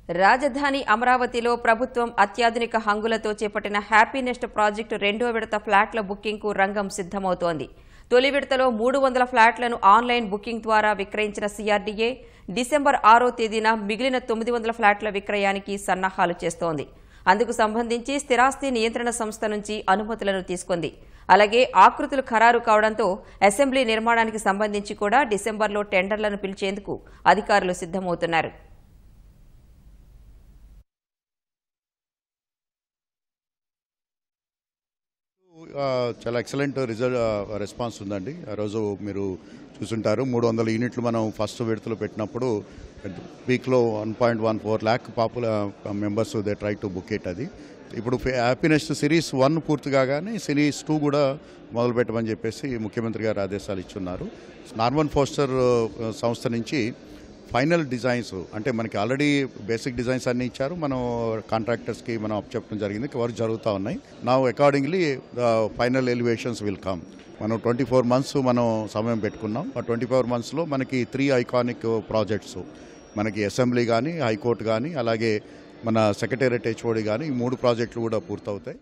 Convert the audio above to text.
రాజధాని అమరావతిలో ప్రభుత్వం అత్యాధునిక హంగులతో చేపట్టిన హ్యాపీ నెస్ట్ ప్రాజెక్టు రెండో విడత ఫ్లాట్ల బుకింగ్కు రంగం సిద్ధమవుతోంది. తొలి విడతలో 300 ఫ్లాట్లను ఆన్లైన్ బుకింగ్ ద్వారా విక్రయించిన సిఆర్డీఏ డిసెంబర్ 6వ తేదీన మిగిలిన 900 ఫ్లాట్ల విక్రయానికి సన్నాహాలు చేస్తోంది. అందుకు సంబంధించి స్థిరాస్తి నియంత్రణ సంస్థ నుంచి అనుమతులను తీసుకుంది. అలాగే ఆకృతులు ఖరారు కావడంతో అసెంబ్లీ నిర్మాణానికి సంబంధించి కూడా డిసెంబర్లో టెండర్లను పిలిచేందుకు అధికారులు సిద్ధమవుతున్నారు. చాలా ఎక్సలెంట్ రెస్పాన్స్ ఉందండి. ఆ రోజు మీరు చూసుంటారు 300 యూనిట్లు మనం ఫస్ట్ విడతలో పెట్టినప్పుడు పీక్లో 1.14 lakh popular members they try to book it. అది ఇప్పుడు హ్యాపీనెస్ సిరీస్ 1 పూర్తి కాగానే సిరీస్ 2 కూడా మొదలు పెట్టమని చెప్పేసి ముఖ్యమంత్రి గారు ఆదేశాలు ఇచ్చున్నారు. నార్మన్ ఫోస్టర్ సంస్థ నుంచి ఫైనల్ డిజైన్స్ అంటే మనకి ఆల్రెడీ బేసిక్ డిజైన్స్ అన్నీ ఇచ్చారు. మనం కాంట్రాక్టర్స్కి మనం చెప్పడం జరిగింది. వర్క్ జరుగుతూ ఉన్నాయి. నా accordingly final elevations will come. మనం 24 months మనం సమయం పెట్టుకున్నాం. ఆ 24 monthsలో మనకి 3 ఐకానిక్ ప్రాజెక్ట్స్ మనకి అసెంబ్లీ కానీ హైకోర్టు కానీ అలాగే మన సెక్రటేరియట్ హెచ్ఓడి కానీ ఈ 3 ప్రాజెక్టులు కూడా పూర్తవుతాయి.